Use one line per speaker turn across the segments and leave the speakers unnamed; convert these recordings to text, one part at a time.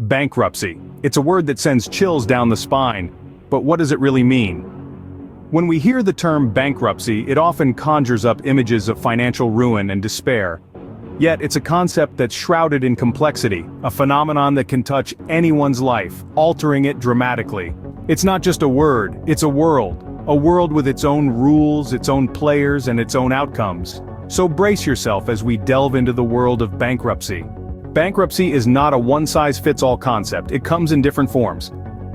Bankruptcy. It's a word that sends chills down the spine, but what does it really mean? When we hear the term bankruptcy, it often conjures up images of financial ruin and despair. Yet it's a concept that's shrouded in complexity, a phenomenon that can touch anyone's life, altering it dramatically. It's not just a word, it's a world with its own rules, its own players, and its own outcomes. So brace yourself as we delve into the world of bankruptcy. Bankruptcy is not a one-size-fits-all concept, it comes in different forms.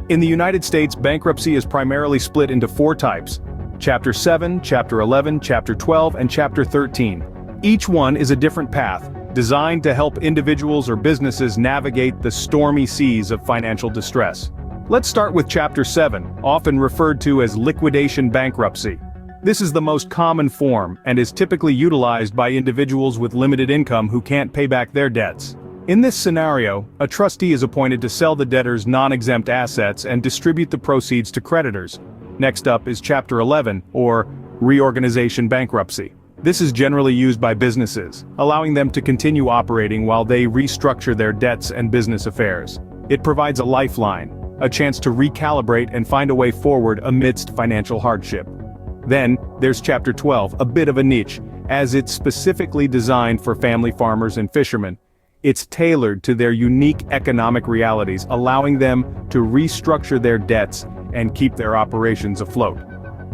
In the United States, bankruptcy is primarily split into 4 types: Chapter 7, Chapter 11, Chapter 12, and Chapter 13. Each one is a different path, designed to help individuals or businesses navigate the stormy seas of financial distress. Let's start with Chapter 7, often referred to as liquidation bankruptcy. This is the most common form and is typically utilized by individuals with limited income who can't pay back their debts. In this scenario, a trustee is appointed to sell the debtor's non-exempt assets and distribute the proceeds to creditors. Next up is Chapter 11, or reorganization bankruptcy. This is generally used by businesses, allowing them to continue operating while they restructure their debts and business affairs. It provides a lifeline, a chance to recalibrate and find a way forward amidst financial hardship. Then, there's Chapter 12, a bit of a niche, as it's specifically designed for family farmers and fishermen. It's tailored to their unique economic realities, allowing them to restructure their debts and keep their operations afloat.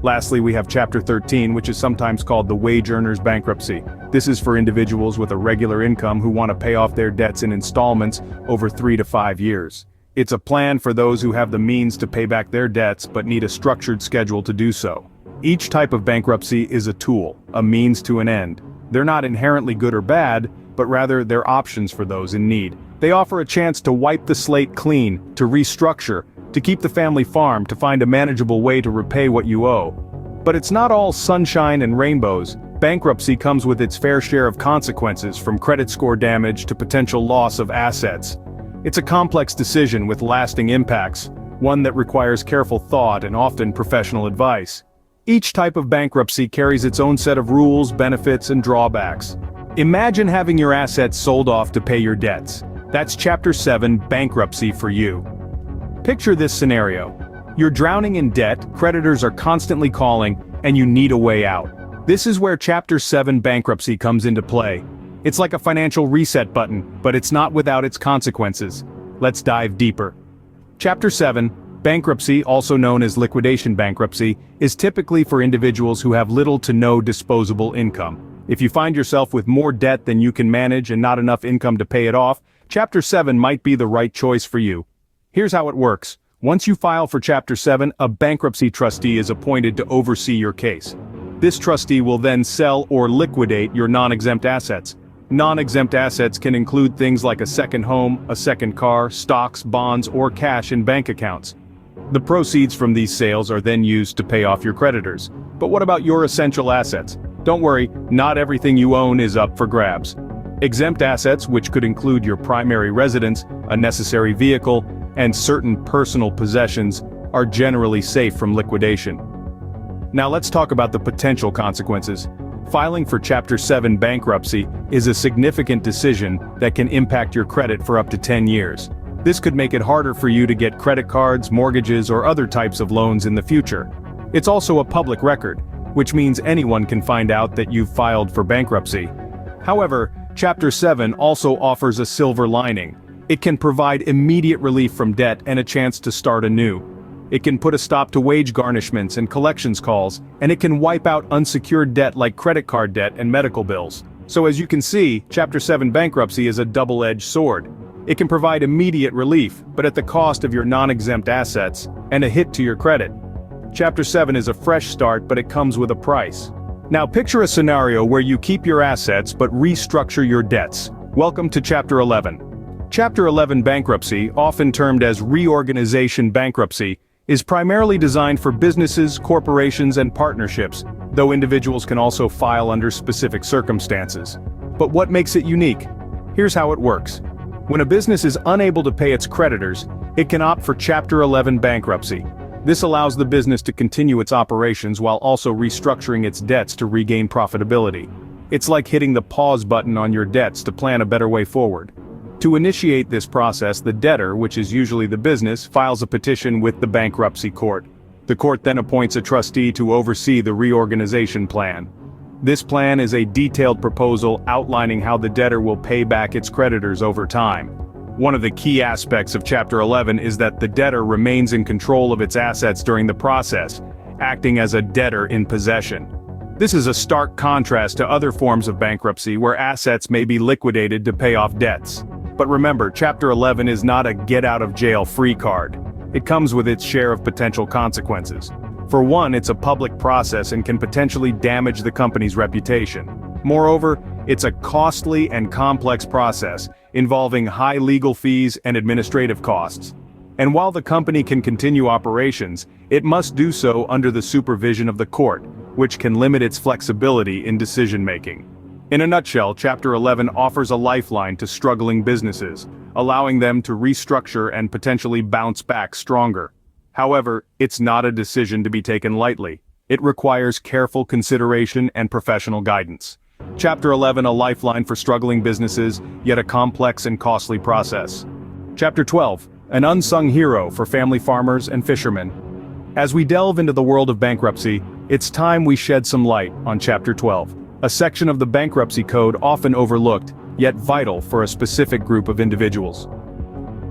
Lastly, we have Chapter 13, which is sometimes called the wage earner's bankruptcy. This is for individuals with a regular income who want to pay off their debts in installments over 3 to 5 years. It's a plan for those who have the means to pay back their debts but need a structured schedule to do so. Each type of bankruptcy is a tool, a means to an end. They're not inherently good or bad, but rather they're options for those in need. They offer a chance to wipe the slate clean, to restructure, to keep the family farm, to find a manageable way to repay what you owe. But it's not all sunshine and rainbows. Bankruptcy comes with its fair share of consequences, from credit score damage to potential loss of assets. It's a complex decision with lasting impacts, one that requires careful thought and often professional advice. Each type of bankruptcy carries its own set of rules, benefits, and drawbacks. Imagine having your assets sold off to pay your debts. That's Chapter 7 bankruptcy for you. Picture this scenario. You're drowning in debt, creditors are constantly calling, and you need a way out. This is where Chapter 7 bankruptcy comes into play. It's like a financial reset button, but it's not without its consequences. Let's dive deeper. Chapter 7, bankruptcy, also known as liquidation bankruptcy, is typically for individuals who have little to no disposable income. If you find yourself with more debt than you can manage and not enough income to pay it off, Chapter 7 might be the right choice for you. Here's how it works. Once you file for Chapter 7, a bankruptcy trustee is appointed to oversee your case. This trustee will then sell or liquidate your non-exempt assets. Non-exempt assets can include things like a second home, a second car, stocks, bonds, or cash in bank accounts. The proceeds from these sales are then used to pay off your creditors. But what about your essential assets? Don't worry, not everything you own is up for grabs. Exempt assets, which could include your primary residence, a necessary vehicle, and certain personal possessions, are generally safe from liquidation. Now let's talk about the potential consequences. Filing for Chapter 7 bankruptcy is a significant decision that can impact your credit for up to 10 years. This could make it harder for you to get credit cards, mortgages, or other types of loans in the future. It's also a public record, which means anyone can find out that you've filed for bankruptcy. However, Chapter 7 also offers a silver lining. It can provide immediate relief from debt and a chance to start anew. It can put a stop to wage garnishments and collections calls, and it can wipe out unsecured debt like credit card debt and medical bills. So as you can see, Chapter 7 bankruptcy is a double-edged sword. It can provide immediate relief, but at the cost of your non-exempt assets, and a hit to your credit. Chapter 7 is a fresh start, but it comes with a price. Now picture a scenario where you keep your assets but restructure your debts. Welcome to Chapter 11. Chapter 11 bankruptcy, often termed as reorganization bankruptcy, is primarily designed for businesses, corporations, and partnerships, though individuals can also file under specific circumstances. But what makes it unique? Here's how it works. When a business is unable to pay its creditors, it can opt for Chapter 11 bankruptcy. This allows the business to continue its operations while also restructuring its debts to regain profitability. It's like hitting the pause button on your debts to plan a better way forward. To initiate this process, the debtor, which is usually the business, files a petition with the bankruptcy court. The court then appoints a trustee to oversee the reorganization plan. This plan is a detailed proposal outlining how the debtor will pay back its creditors over time. One of the key aspects of Chapter 11 is that the debtor remains in control of its assets during the process, acting as a debtor in possession. This is a stark contrast to other forms of bankruptcy where assets may be liquidated to pay off debts. But remember, Chapter 11 is not a get-out-of-jail-free card. It comes with its share of potential consequences. For one, it's a public process and can potentially damage the company's reputation. Moreover, it's a costly and complex process, involving high legal fees and administrative costs. And while the company can continue operations, it must do so under the supervision of the court, which can limit its flexibility in decision-making. In a nutshell, Chapter 11 offers a lifeline to struggling businesses, allowing them to restructure and potentially bounce back stronger. However, it's not a decision to be taken lightly. It requires careful consideration and professional guidance. Chapter 11, a lifeline for struggling businesses, yet a complex and costly process. Chapter 12, an unsung hero for family farmers and fishermen. As we delve into the world of bankruptcy, it's time we shed some light on Chapter 12. A section of the bankruptcy code often overlooked, yet vital for a specific group of individuals.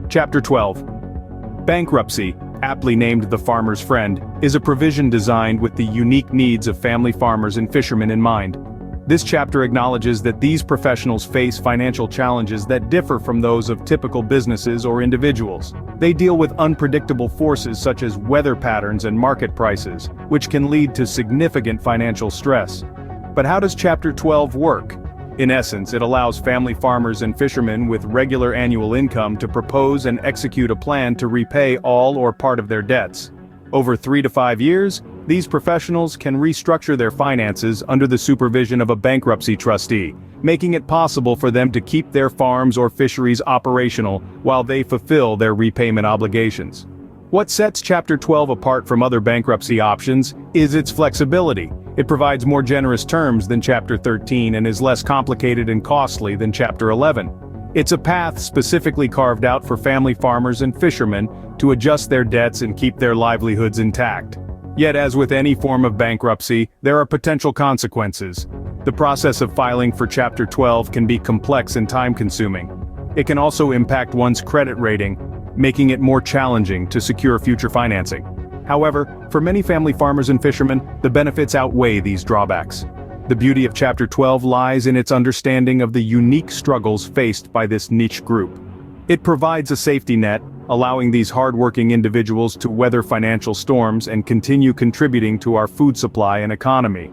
Chapter 12. Bankruptcy, aptly named the farmer's friend, is a provision designed with the unique needs of family farmers and fishermen in mind. This chapter acknowledges that these professionals face financial challenges that differ from those of typical businesses or individuals. They deal with unpredictable forces such as weather patterns and market prices, which can lead to significant financial stress. But how does Chapter 12 work? In essence, it allows family farmers and fishermen with regular annual income to propose and execute a plan to repay all or part of their debts. Over 3 to 5 years, these professionals can restructure their finances under the supervision of a bankruptcy trustee, making it possible for them to keep their farms or fisheries operational while they fulfill their repayment obligations. What sets Chapter 12 apart from other bankruptcy options is its flexibility. It provides more generous terms than Chapter 13 and is less complicated and costly than Chapter 11. It's a path specifically carved out for family farmers and fishermen to adjust their debts and keep their livelihoods intact. Yet, as with any form of bankruptcy, there are potential consequences. The process of filing for Chapter 12 can be complex and time-consuming. It can also impact one's credit rating, making it more challenging to secure future financing. However, for many family farmers and fishermen, the benefits outweigh these drawbacks. The beauty of Chapter 12 lies in its understanding of the unique struggles faced by this niche group. It provides a safety net, allowing these hard-working individuals to weather financial storms and continue contributing to our food supply and economy.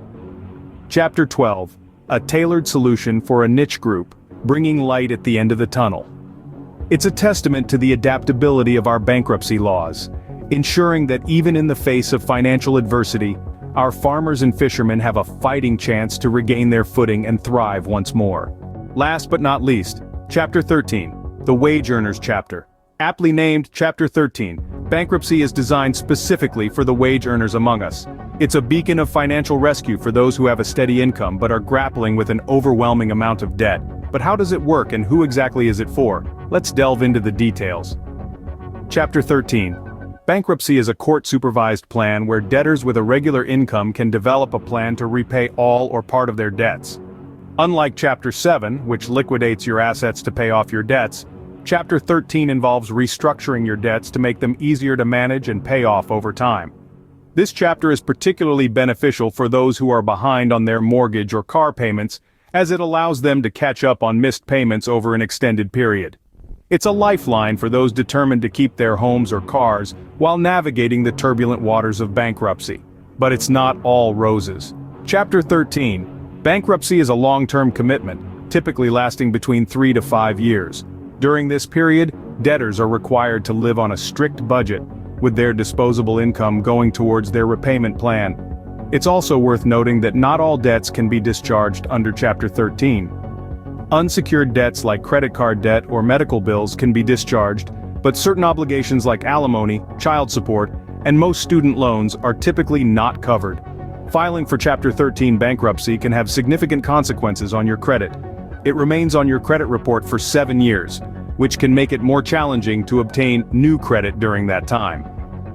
Chapter 12, a tailored solution for a niche group, bringing light at the end of the tunnel. It's a testament to the adaptability of our bankruptcy laws, ensuring that even in the face of financial adversity, our farmers and fishermen have a fighting chance to regain their footing and thrive once more. Last but not least, Chapter 13, the Wage Earners Chapter. Aptly named Chapter 13, bankruptcy is designed specifically for the wage earners among us. It's a beacon of financial rescue for those who have a steady income but are grappling with an overwhelming amount of debt. But how does it work and who exactly is it for? Let's delve into the details. Chapter 13. Bankruptcy is a court-supervised plan where debtors with a regular income can develop a plan to repay all or part of their debts. Unlike Chapter 7, which liquidates your assets to pay off your debts, Chapter 13 involves restructuring your debts to make them easier to manage and pay off over time. This chapter is particularly beneficial for those who are behind on their mortgage or car payments, as it allows them to catch up on missed payments over an extended period. It's a lifeline for those determined to keep their homes or cars while navigating the turbulent waters of bankruptcy. But it's not all roses. Chapter 13. Bankruptcy is a long-term commitment, typically lasting between 3 to 5 years. During this period, debtors are required to live on a strict budget, with their disposable income going towards their repayment plan. It's also worth noting that not all debts can be discharged under Chapter 13. Unsecured debts like credit card debt or medical bills can be discharged, but certain obligations like alimony, child support, and most student loans are typically not covered. Filing for Chapter 13 bankruptcy can have significant consequences on your credit. It remains on your credit report for 7 years, which can make it more challenging to obtain new credit during that time.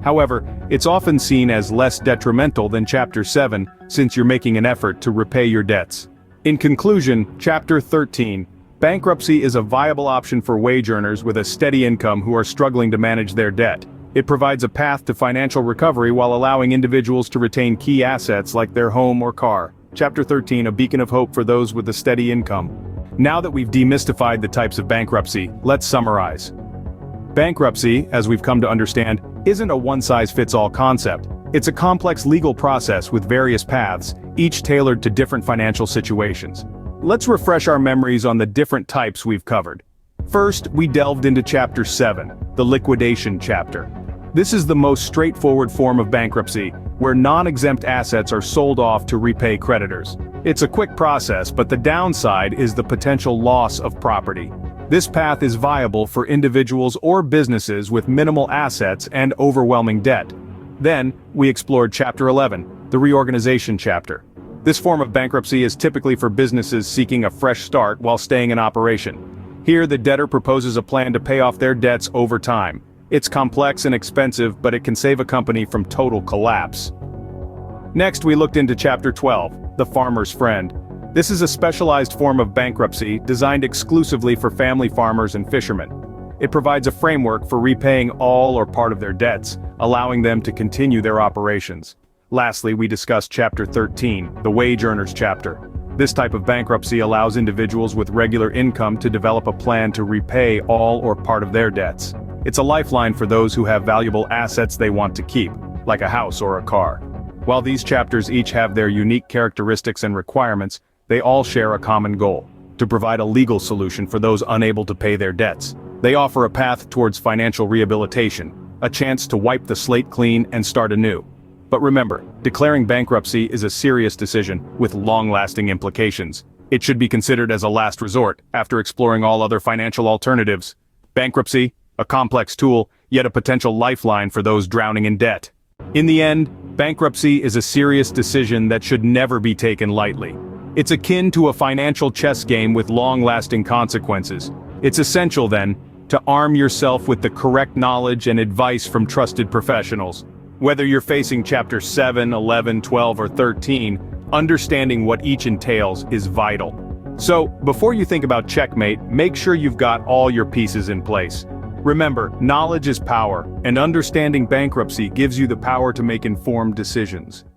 However, it's often seen as less detrimental than Chapter 7, since you're making an effort to repay your debts. In conclusion, Chapter 13, bankruptcy is a viable option for wage earners with a steady income who are struggling to manage their debt. It provides a path to financial recovery while allowing individuals to retain key assets like their home or car. Chapter 13, a beacon of hope for those with a steady income. Now that we've demystified the types of bankruptcy, let's summarize. Bankruptcy, as we've come to understand, isn't a one-size-fits-all concept. It's a complex legal process with various paths, each tailored to different financial situations. Let's refresh our memories on the different types we've covered. First, we delved into Chapter 7, the liquidation chapter. This is the most straightforward form of bankruptcy, where non-exempt assets are sold off to repay creditors. It's a quick process, but the downside is the potential loss of property. This path is viable for individuals or businesses with minimal assets and overwhelming debt. Then, we explored Chapter 11, the reorganization chapter. This form of bankruptcy is typically for businesses seeking a fresh start while staying in operation. Here, the debtor proposes a plan to pay off their debts over time. It's complex and expensive, but it can save a company from total collapse. Next, we looked into Chapter 12, the farmer's friend. This is a specialized form of bankruptcy designed exclusively for family farmers and fishermen. It provides a framework for repaying all or part of their debts, allowing them to continue their operations. Lastly, we discussed Chapter 13, the wage earners chapter. This type of bankruptcy allows individuals with regular income to develop a plan to repay all or part of their debts. It's a lifeline for those who have valuable assets they want to keep, like a house or a car. While these chapters each have their unique characteristics and requirements, they all share a common goal: to provide a legal solution for those unable to pay their debts. They offer a path towards financial rehabilitation, a chance to wipe the slate clean and start anew. But remember, declaring bankruptcy is a serious decision with long-lasting implications. It should be considered as a last resort, after exploring all other financial alternatives. Bankruptcy, a complex tool, yet a potential lifeline for those drowning in debt. In the end, bankruptcy is a serious decision that should never be taken lightly. It's akin to a financial chess game with long-lasting consequences. It's essential, then, to arm yourself with the correct knowledge and advice from trusted professionals. Whether you're facing Chapter 7, 11, 12, or 13, understanding what each entails is vital. So, before you think about checkmate, make sure you've got all your pieces in place. Remember, knowledge is power, and understanding bankruptcy gives you the power to make informed decisions.